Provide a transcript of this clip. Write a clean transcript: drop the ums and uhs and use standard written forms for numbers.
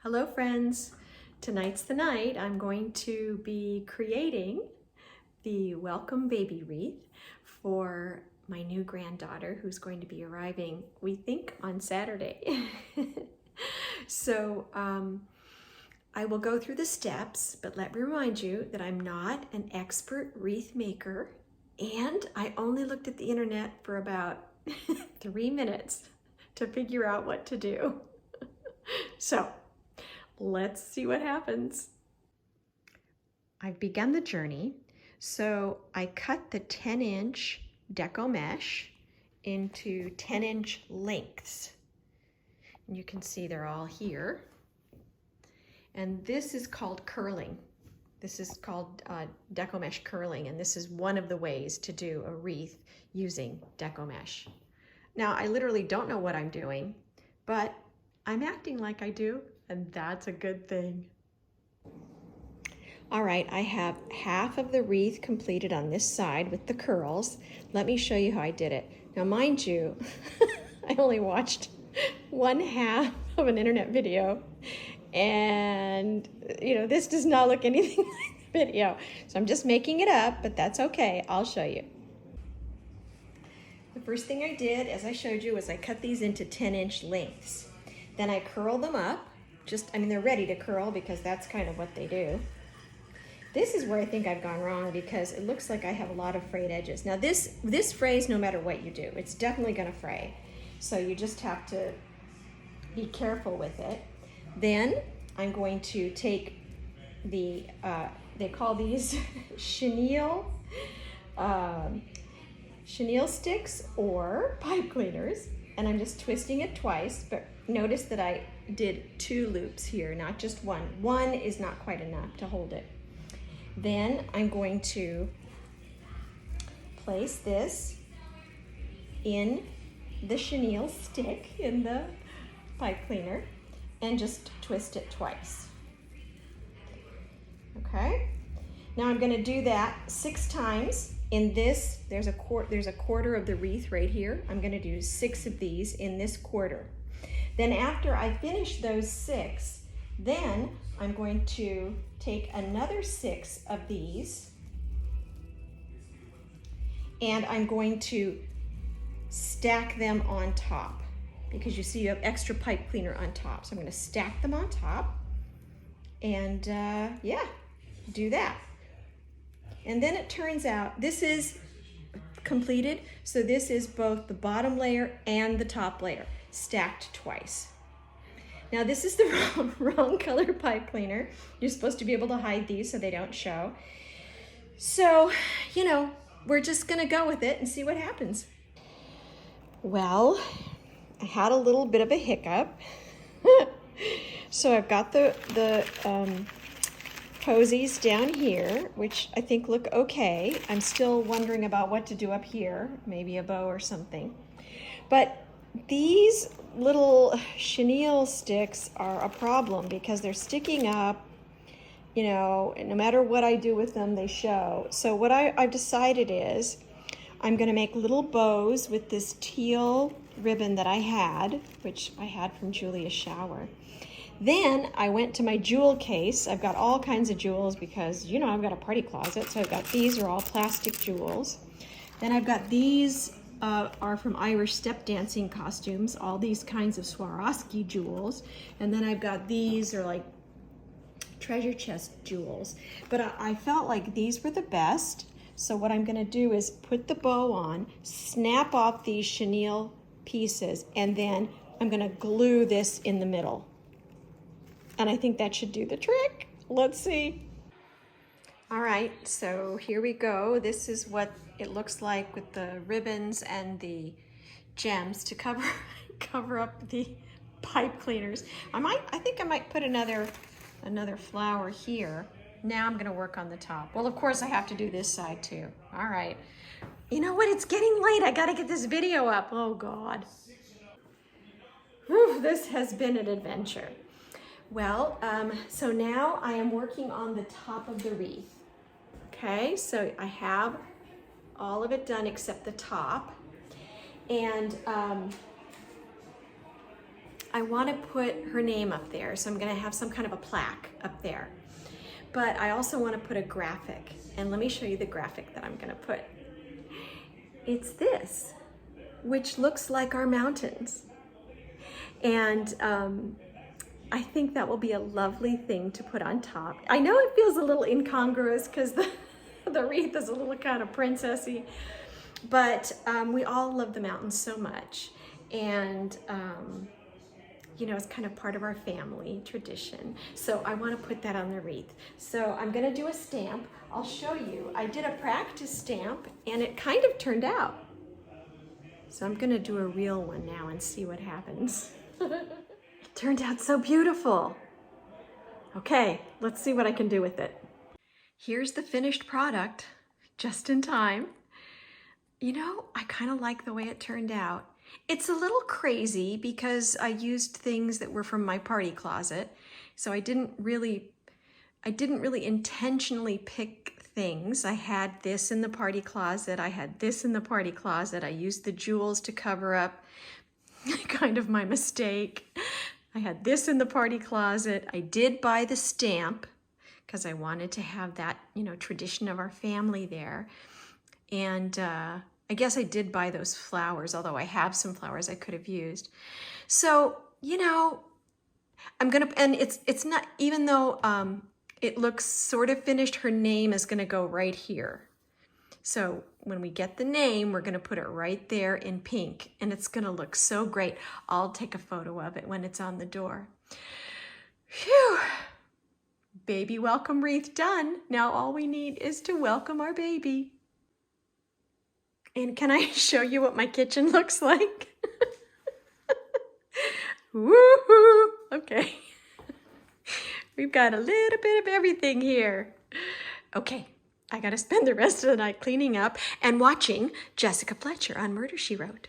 Hello friends, tonight's the night I'm going to be creating the welcome baby wreath for my new granddaughter who's going to be arriving, we think, on Saturday. So I will go through the steps, but let me remind you that I'm not an expert wreath maker and I only looked at the internet for about 3 minutes to figure out what to do. So let's see what happens. I've begun the journey. So I cut the 10-inch deco mesh into 10-inch lengths. And you can see they're all here. And this is called curling. This is called deco mesh curling, and this is one of the ways to do a wreath using deco mesh. Now, I literally don't know what I'm doing, but I'm acting like I do, and that's a good thing. All right, I have half of the wreath completed on this side with the curls. Let me show you how I did it. Now, mind you, I only watched one half of an internet video, and this does not look anything like the video. So I'm just making it up, but that's okay. I'll show you. The first thing I did, as I showed you, was I cut these into 10-inch lengths. Then I curl them up. They're ready to curl because that's kind of what they do. This is where I think I've gone wrong because it looks like I have a lot of frayed edges. Now this frays no matter what you do. It's definitely gonna fray. So you just have to be careful with it. Then I'm going to take the, they call these chenille sticks or pipe cleaners, and I'm just twisting it twice, but notice that I did 2 loops here, not just one. One is not quite enough to hold it. Then I'm going to place this in the chenille stick in the pipe cleaner and just twist it twice. Okay? Now I'm going to do that 6 times. In this, there's a quarter of the wreath right here. I'm going to do 6 of these in this quarter. Then after I finish those 6, then I'm going to take another 6 of these and I'm going to stack them on top because you see you have extra pipe cleaner on top. So I'm going to stack them on top and yeah, do that. And then it turns out this is completed. So this is both the bottom layer and the top layer stacked twice. Now this is the wrong color pipe cleaner. You're supposed to be able to hide these so they don't show. So, we're just gonna go with it and see what happens. Well, I had a little bit of a hiccup. So I've got the posies down here, which I think look okay. I'm still wondering about what to do up here, maybe a bow or something. But these little chenille sticks are a problem because they're sticking up, no matter what I do with them, they show. So what I've decided is I'm gonna make little bows with this teal ribbon that I had, which I had from Julia's shower. Then I went to my jewel case. I've got all kinds of jewels because, I've got a party closet. So I've got, these are all plastic jewels. Then I've got these are from Irish step dancing costumes, all these kinds of Swarovski jewels. And then I've got these are like treasure chest jewels. But I felt like these were the best. So what I'm gonna do is put the bow on, snap off these chenille pieces, and then I'm gonna glue this in the middle. And I think that should do the trick. Let's see. All right, so here we go. This is what it looks like with the ribbons and the gems to cover up the pipe cleaners. I think I might put another flower here. Now I'm gonna work on the top. Well, of course I have to do this side too. All right. You know what, it's getting late. I gotta get this video up. Oh God. Whew, this has been an adventure. Well, so now I am working on the top of the wreath. Okay, so I have all of it done except the top. And I want to put her name up there, so I'm going to have some kind of a plaque up there. But I also want to put a graphic, and let me show you the graphic that I'm going to put. It's this, which looks like our mountains. And I think that will be a lovely thing to put on top. I know it feels a little incongruous because the wreath is a little kind of princessy, but we all love the mountains so much. And you know, it's kind of part of our family tradition. So I want to put that on the wreath. So I'm going to do a stamp. I'll show you. I did a practice stamp and it kind of turned out. So I'm going to do a real one now and see what happens. It turned out so beautiful. Okay, let's see what I can do with it. Here's the finished product, just in time. You know, I kind of like the way it turned out. It's a little crazy because I used things that were from my party closet. So I didn't really intentionally pick things. I had this in the party closet. I had this in the party closet. I used the jewels to cover up kind of my mistake. I had this in the party closet. I did buy the stamp because I wanted to have that, you know, tradition of our family there. And I guess I did buy those flowers, although I have some flowers I could have used. So, you know, I'm gonna, and it's not, even though it looks sort of finished, her name is gonna go right here. So when we get the name, we're gonna put it right there in pink, and it's gonna look so great. I'll take a photo of it when it's on the door. Phew. Baby welcome wreath done. Now all we need is to welcome our baby. And can I show you what my kitchen looks like? Woohoo! Okay. We've got a little bit of everything here. Okay, I gotta spend the rest of the night cleaning up and watching Jessica Fletcher on Murder, She Wrote.